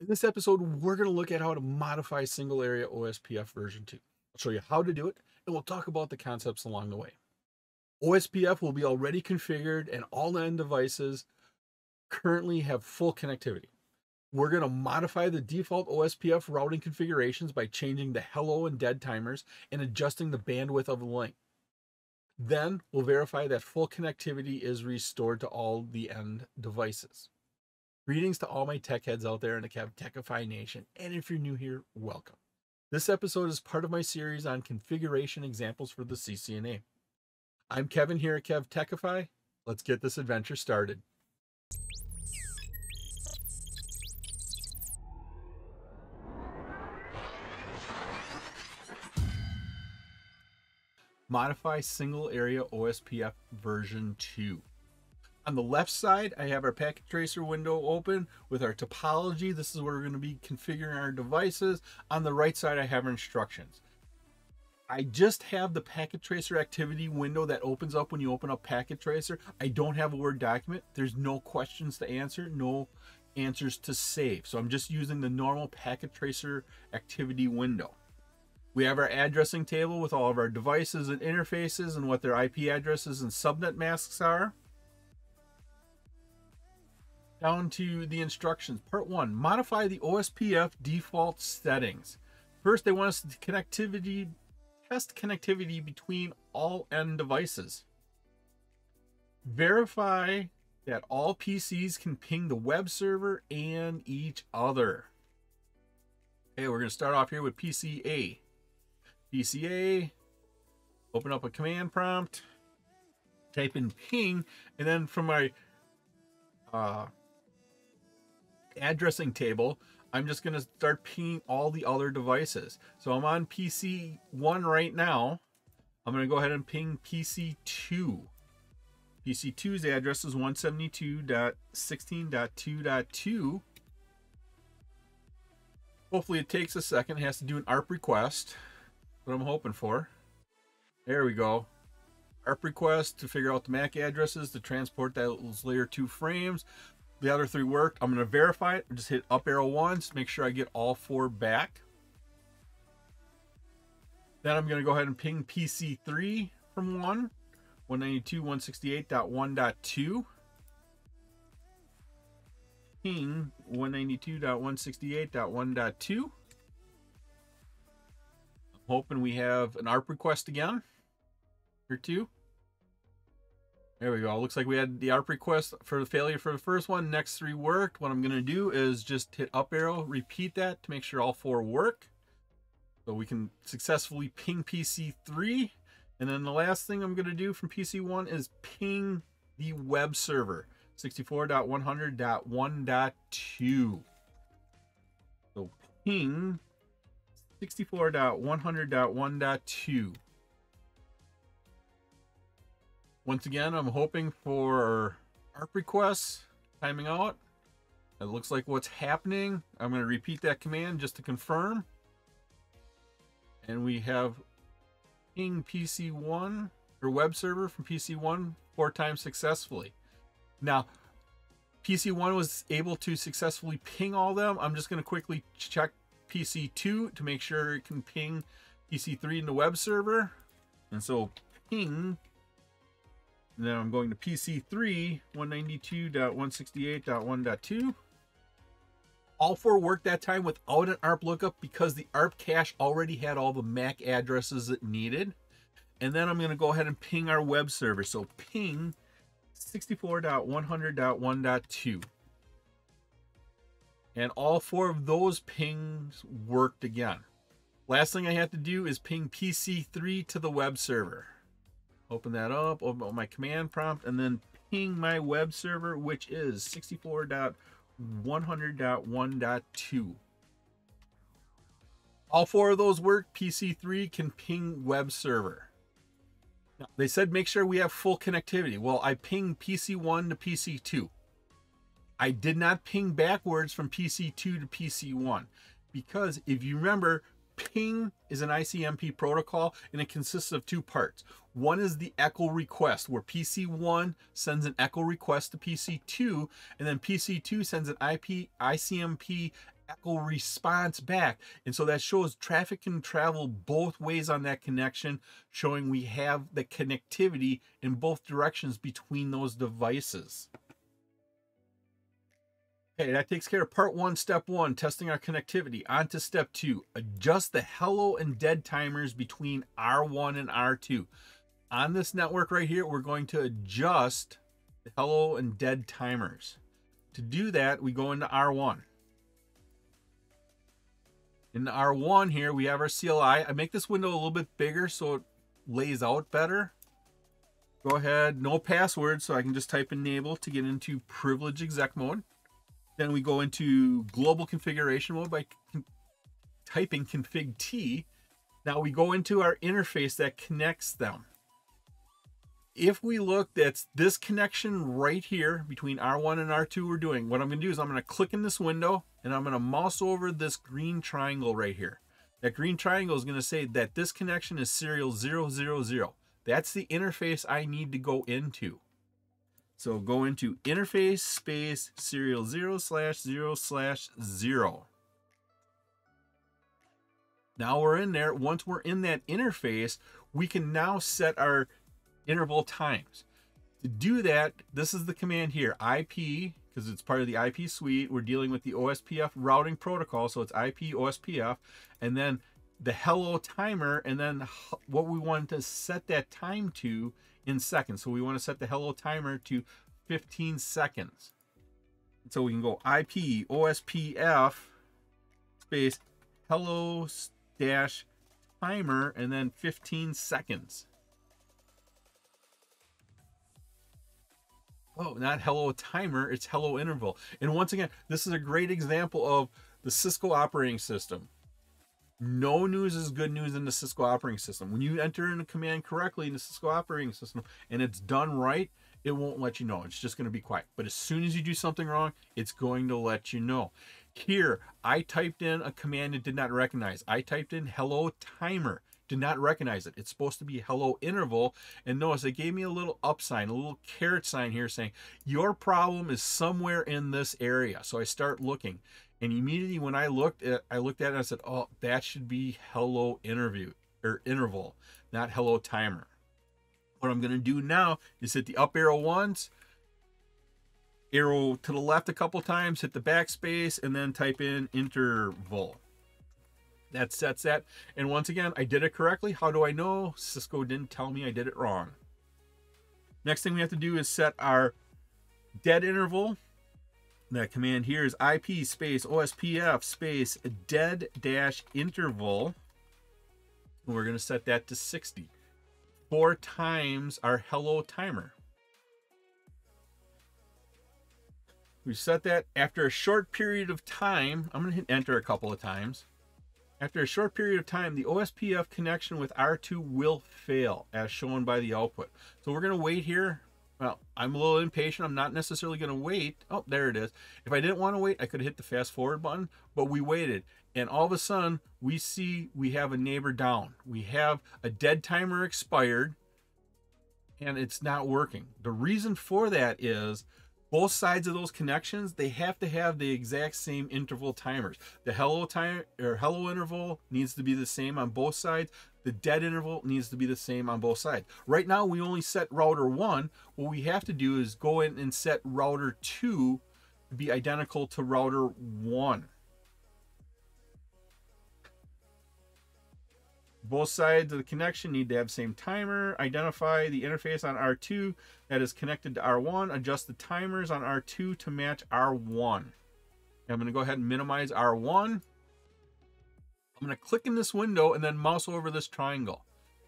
In this episode, we're going to look at how to modify single-area OSPF version 2. I'll show you how to do it, and we'll talk about the concepts along the way. OSPF will be already configured, and all end devices currently have full connectivity. We're going to modify the default OSPF routing configurations by changing the hello and dead timers and adjusting the bandwidth of the link. Then we'll verify that full connectivity is restored to all the end devices. Greetings to all my tech heads out there in the KevTechify nation, and if you're new here, welcome. This episode is part of my series on configuration examples for the CCNA. I'm Kevin here at KevTechify. Let's get this adventure started. Modify Single-Area OSPF version 2. On the left side, I have our packet tracer window open with our topology. This is where we're going to be configuring our devices. On the right side, I have our instructions. I just have the packet tracer activity window that opens up when you open up packet tracer. I don't have a Word document. There's no questions to answer, no answers to save. So I'm just using the normal packet tracer activity window. We have our addressing table with all of our devices and interfaces and what their IP addresses and subnet masks are. Down to the instructions. Part 1, modify the OSPF default settings. First, they want us to test connectivity between all end devices. Verify that all PCs can ping the web server and each other. Okay, we're going to start off here with PCA. PCA, open up a command prompt, type in ping, and then from my addressing table, I'm just going to start pinging all the other devices. So I'm on PC 1 right now. I'm going to go ahead and ping PC 2. PC 2's address is 172.16.2.2. Hopefully it takes a second. It has to do an ARP request. What I'm hoping for. There we go. ARP request to figure out the MAC addresses to transport those layer 2 frames. The other 3 worked. I'm going to verify it. Just hit up arrow once, make sure I get all 4 back. Then I'm going to go ahead and ping PC3 from 192.168.1.2. Ping 192.168.1.2. I'm hoping we have an ARP request again or 2. There we go. Looks like we had the ARP request for the failure for the first one. Next 3 worked. What I'm going to do is just hit up arrow, repeat that to make sure all 4 work. So we can successfully ping PC3. And then the last thing I'm going to do from PC1 is ping the web server, 64.100.1.2. So ping 64.100.1.2. Once again, I'm hoping for ARP requests timing out. It looks like what's happening. I'm going to repeat that command just to confirm. And we have ping PC1 or web server from PC1 4 times successfully. Now, PC1 was able to successfully ping all of them. I'm just going to quickly check PC2 to make sure it can ping PC3 in the web server. And so ping. Now I'm going to PC3, 192.168.1.2. All 4 worked that time without an ARP lookup because the ARP cache already had all the MAC addresses it needed. And then I'm going to go ahead and ping our web server. So ping 64.100.1.2. And all 4 of those pings worked again. Last thing I have to do is ping PC3 to the web server. Open that up, open up my command prompt, and then ping my web server, which is 64.100.1.2. All 4 of those work. PC3 can ping web server. Now, they said make sure we have full connectivity. Well, I pinged PC1 to PC2. I did not ping backwards from PC2 to PC1 because if you remember, ping is an ICMP protocol and it consists of 2 parts. One is the echo request where PC1 sends an echo request to PC2 and then PC2 sends an ICMP echo response back. And so that shows traffic can travel both ways on that connection, showing we have the connectivity in both directions between those devices. Okay, that takes care of part one, step one, testing our connectivity. On to step two, adjust the hello and dead timers between R1 and R2. On this network right here, we're going to adjust the hello and dead timers. To do that, we go into R1. In the R1 here, we have our CLI. I make this window a little bit bigger so it lays out better. Go ahead, no password, so I can just type enable to get into privilege exec mode. Then we go into global configuration mode by typing config T. Now we go into our interface that connects them. If we look, that's this connection right here between R1 and R2 we're doing. What I'm going to do is I'm going to click in this window and I'm going to mouse over this green triangle right here. That green triangle is going to say that this connection is serial 000. That's the interface I need to go into. So go into interface space serial 0/0/0. Now we're in there. Once we're in that interface, we can now set our interval times. To do that, this is the command here, IP, because it's part of the IP suite. We're dealing with the OSPF routing protocol, so it's IP OSPF, and then the hello timer, and then what we want to set that time to in seconds. So we want to set the hello timer to 15 seconds. So we can go IP OSPF space hello dash timer and then 15 seconds. Oh, not hello timer, it's hello interval. And once again, this is a great example of the Cisco operating system. No news is good news in the Cisco operating system. When you enter in a command correctly in the Cisco operating system and it's done right, it won't let you know. It's just going to be quiet. But as soon as you do something wrong, it's going to let you know. Here, I typed in a command it did not recognize. I typed in hello timer. Did not recognize it. It's supposed to be hello interval. And notice it gave me a little up sign, a little caret sign here saying, your problem is somewhere in this area. So I start looking. And immediately when I looked at it and I said, oh, that should be hello interval, not hello timer. What I'm going to do now is hit the up arrow once, arrow to the left a couple times, hit the backspace, and then type in interval. That sets that. And once again, I did it correctly. How do I know? Cisco didn't tell me I did it wrong. Next thing we have to do is set our dead interval. That command here is IP space OSPF space dead dash interval. And we're going to set that to 60. 4 times our hello timer. We set that after a short period of time. I'm going to hit enter a couple of times. After a short period of time, the OSPF connection with R2 will fail as shown by the output. So we're going to wait here. Well, I'm a little impatient. I'm not necessarily going to wait. Oh, there it is. If I didn't want to wait, I could have hit the fast forward button, but we waited. And all of a sudden, we see we have a neighbor down. We have a dead timer expired, and it's not working. The reason for that is both sides of those connections, they have to have the exact same interval timers. The hello timer or hello interval needs to be the same on both sides. The dead interval needs to be the same on both sides. Right now, we only set router 1. What we have to do is go in and set router 2 to be identical to router 1. Both sides of the connection need to have the same timer. Identify the interface on R2 that is connected to R1. Adjust the timers on R2 to match R1. I'm going to go ahead and minimize R1. I'm going to click in this window and then mouse over this triangle.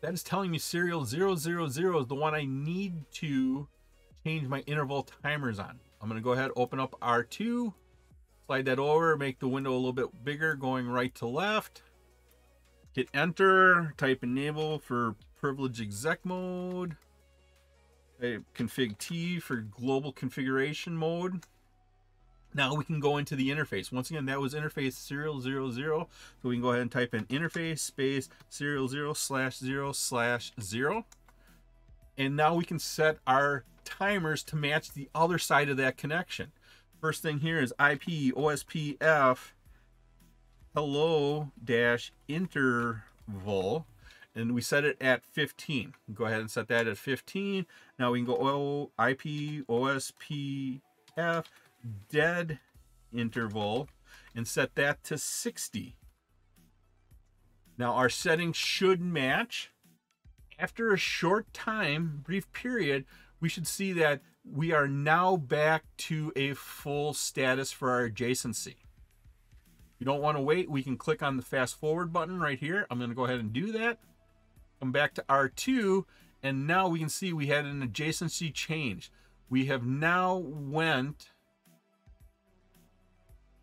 That is telling me serial 000 is the one I need to change my interval timers on. I'm going to go ahead, open up R2, slide that over, make the window a little bit bigger, going right to left. Hit enter, type enable for privilege exec mode. Type config T for global configuration mode. Now we can go into the interface. Once again, that was interface serial 000. So we can go ahead and type in interface space serial 0/0/0. And now we can set our timers to match the other side of that connection. First thing here is IP OSPF hello dash interval, and we set it at 15. Go ahead and set that at 15. Now we can go IP OSPF dead interval and set that to 60. Now our settings should match. After a short time, brief period, we should see that we are now back to a full status for our adjacency. If you don't want to wait, we can click on the fast forward button right here. I'm going to go ahead and do that. Come back to R2, and now we can see we had an adjacency change. We have now went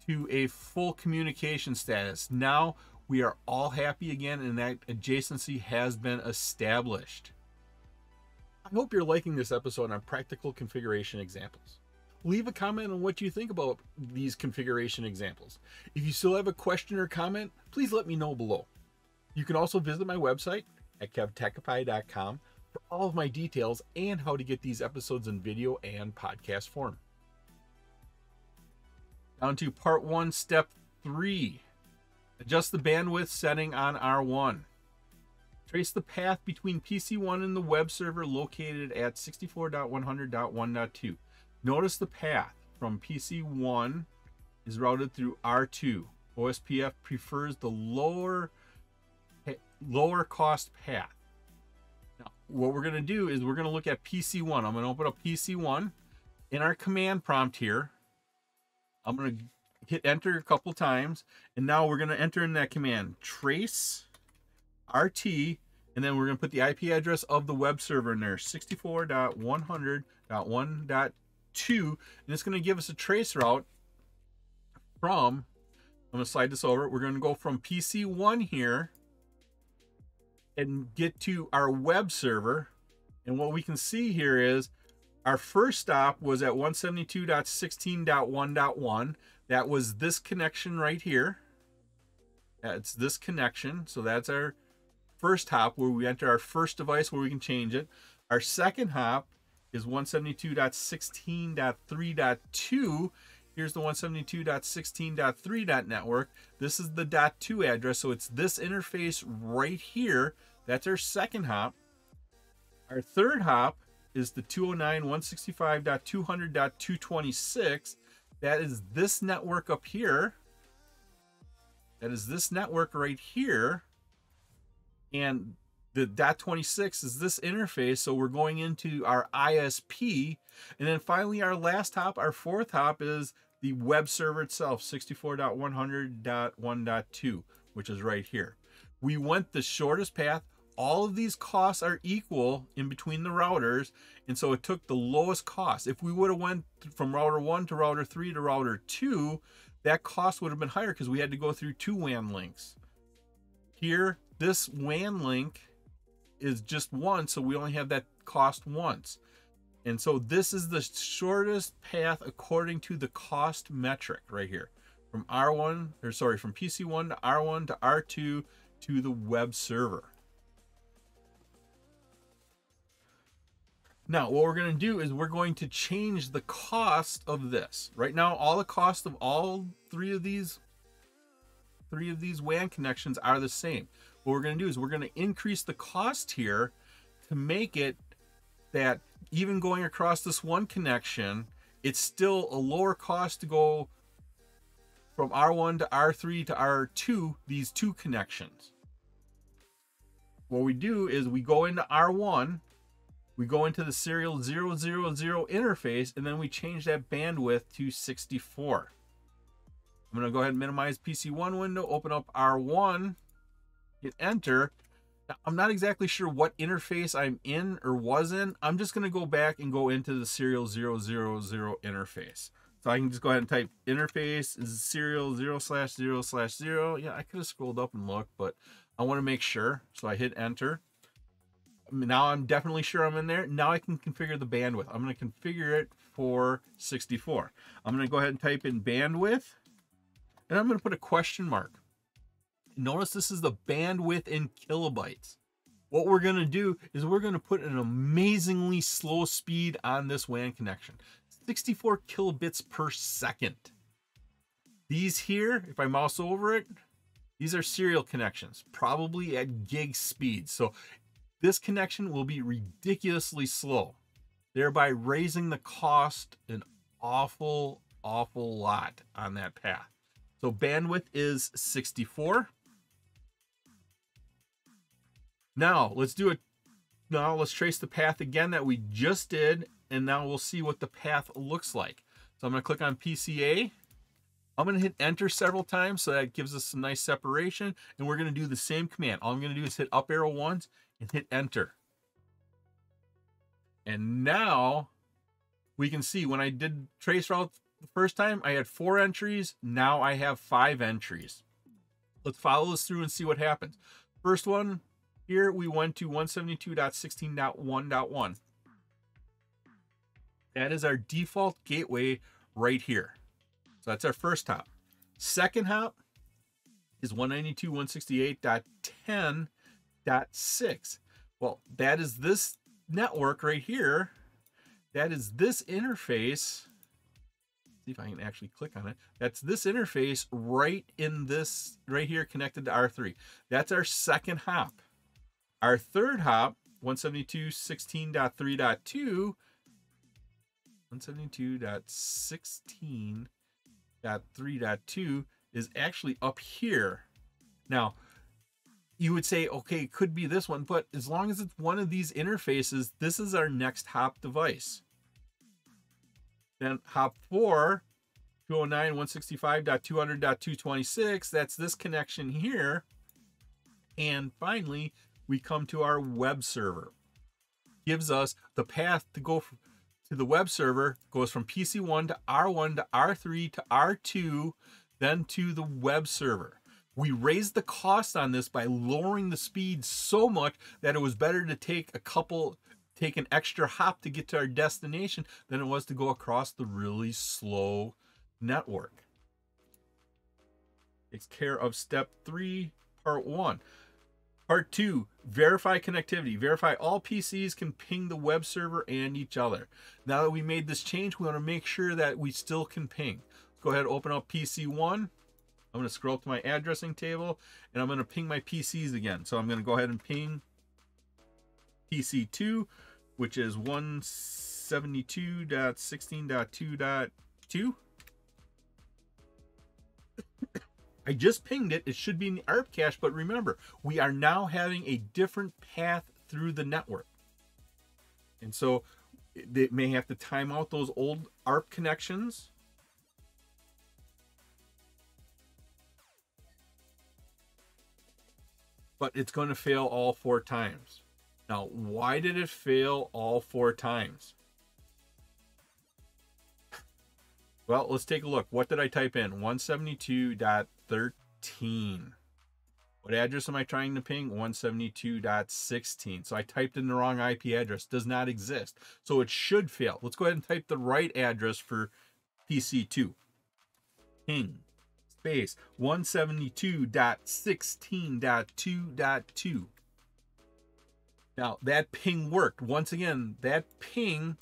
to a full communication status. Now we are all happy again, and that adjacency has been established. I hope you're liking this episode on practical configuration examples. Leave a comment on what you think about these configuration examples. If you still have a question or comment, please let me know below. You can also visit my website at KevTechify.com for all of my details and how to get these episodes in video and podcast form. Down to part 1, step 3. Adjust the bandwidth setting on R1. Trace the path between PC1 and the web server located at 64.100.1.2. Notice the path from PC1 is routed through R2. OSPF prefers the lower cost path. Now, what we're going to do is we're going to look at PC1. I'm going to open up PC1. In our command prompt here, I'm going to hit enter a couple times, and now we're going to enter in that command trace RT, and then we're going to put the IP address of the web server in there, 64.100.1.2, and it's going to give us a trace route from, I'm going to slide this over, we're going to go from PC1 here and get to our web server, and what we can see here is our first stop was at 172.16.1.1. That was this connection right here. That's this connection. So that's our first hop where we enter our first device where we can change it. Our second hop is 172.16.3.2. Here's the 172.16.3.network. This is the .2 address. So it's this interface right here. That's our second hop. Our third hop is the 209.165.200.226. That is this network up here. That is this network right here. And the .26 is this interface. So we're going into our ISP. And then finally, our last hop, our fourth hop, is the web server itself, 64.100.1.2, which is right here. We went the shortest path. All of these costs are equal in between the routers, and so it took the lowest cost. If we would have went from router 1 to router 3 to router 2, that cost would have been higher because we had to go through 2 WAN links. Here, this WAN link is just one, so we only have that cost once. And so this is the shortest path according to the cost metric right here. From from PC1 to R1 to R2 to the web server. Now, what we're going to do is we're going to change the cost of this. Right now, all the cost of all three of these WAN connections are the same. What we're going to do is we're going to increase the cost here to make it that even going across this one connection, it's still a lower cost to go from R1 to R3 to R2, these 2 connections. What we do is we go into R1, we go into the serial 000 interface, and then we change that bandwidth to 64. I'm going to go ahead and minimize PC1 window, open up R1, hit enter. Now, I'm not exactly sure what interface I'm in or was in. I'm just going to go back and go into the serial 000 interface. So I can just go ahead and type interface is serial 0/0/0. Yeah, I could have scrolled up and looked, but I want to make sure. So I hit enter. Now I'm definitely sure I'm in there. Now I can configure the bandwidth. I'm going to configure it for 64. I'm going to go ahead and type in bandwidth, and I'm going to put a question mark. Notice this is the bandwidth in kilobytes. What we're going to do is we're going to put an amazingly slow speed on this WAN connection. 64 kilobits per second. These here, if I mouse over it, These are serial connections, probably at gig speed. So this connection will be ridiculously slow, thereby raising the cost an awful lot on that path. So bandwidth is 64. Now let's trace the path again that we just did, and now we'll see what the path looks like. So I'm going to click on PCA. I'm going to hit enter several times so that gives us some nice separation, and we're going to do the same command. All I'm going to do is hit up arrow once and hit enter. And now we can see when I did trace route the first time, I had 4 entries. Now I have 5 entries. Let's follow this through and see what happens. First one, here we went to 172.16.1.1. That is our default gateway right here. So that's our first hop. Second hop is 192.168.10.6. Well, that is this network right here. That is this interface. Let's see if I can actually click on it. That's this interface right here connected to R3. That's our second hop. Our third hop, 172.16.3.2, 172.16.3.2 is actually up here. Now, you would say, okay, it could be this one, but as long as it's one of these interfaces, this is our next hop device. Then hop 4, 209.165.200.226, that's this connection here. And finally, we come to our web server. Gives us the path to go to the web server, goes from PC1 to R1 to R3 to R2, then to the web server. We raised the cost on this by lowering the speed so much that it was better to take an extra hop to get to our destination than it was to go across the really slow network. Takes care of step 3, part 1. Part 2, verify connectivity. Verify all PCs can ping the web server and each other. Now that we made this change, we want to make sure that we still can ping. Let's go ahead and open up PC1. I'm going to scroll up to my addressing table, and I'm going to ping my PCs again. So I'm going to go ahead and ping PC2, which is 172.16.2.2. I just pinged it. It should be in the ARP cache, but remember, we are now having a different path through the network. And so they may have to time out those old ARP connections. But it's going to fail all 4 times. Now, why did it fail all 4 times? Well, let's take a look. What did I type in? 172.13. What address am I trying to ping? 172.16. So I typed in the wrong IP address. Does not exist. So it should fail. Let's go ahead and type the right address for PC2. Ping space 172.16.2.2. Now that ping worked. Once again, that ping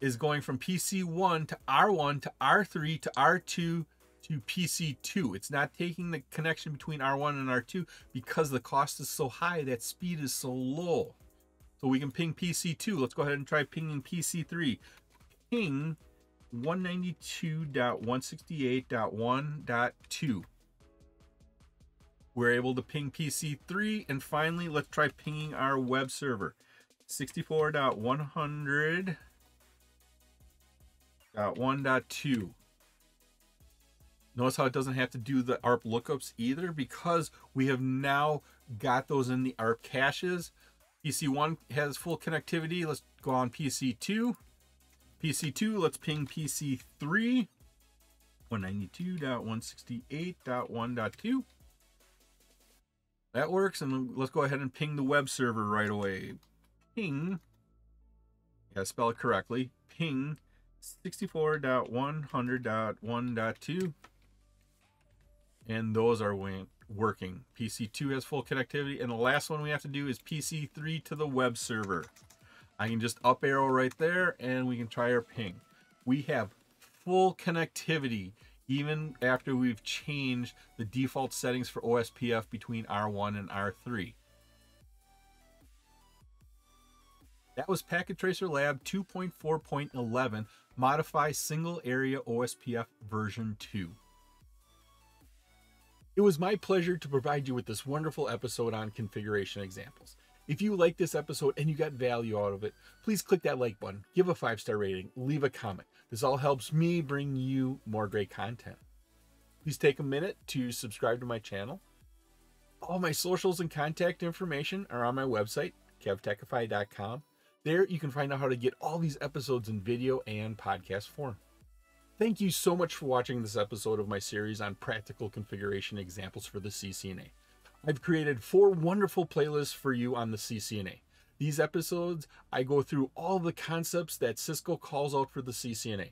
is going from PC1 to R1 to R3 to R2 to PC2. It's not taking the connection between R1 and R2 because the cost is so high, that speed is so low. So we can ping PC2. Let's go ahead and try pinging PC3. Ping 192.168.1.2. We're able to ping PC3, and finally, let's try pinging our web server. 64.100.1.2. Notice how it doesn't have to do the ARP lookups either, because we have now got those in the ARP caches. PC1 has full connectivity. Let's go on PC2. PC2, let's ping PC3. 192.168.1.2. That works, and let's go ahead and ping the web server right away. Ping, yeah, spell it correctly, ping 64.100.1.2, and those are working. PC2 has full connectivity, and the last one we have to do is PC3 to the web server. I can just up arrow right there, and we can try our ping. We have full connectivity even after we've changed the default settings for OSPF between R1 and R3. That was Packet Tracer Lab 2.4.11, Modify Single-Area OSPF version 2. It was my pleasure to provide you with this wonderful episode on configuration examples. If you like this episode and you got value out of it, please click that like button, give a 5-star rating, leave a comment. This all helps me bring you more great content. Please take a minute to subscribe to my channel. All my socials and contact information are on my website, KevTechify.com. There you can find out how to get all these episodes in video and podcast form. Thank you so much for watching this episode of my series on practical configuration examples for the CCNA. I've created 4 wonderful playlists for you on the CCNA. These episodes, I go through all the concepts that Cisco calls out for the CCNA.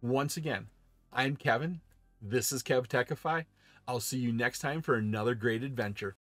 Once again, I'm Kevin. This is KevTechify. I'll see you next time for another great adventure.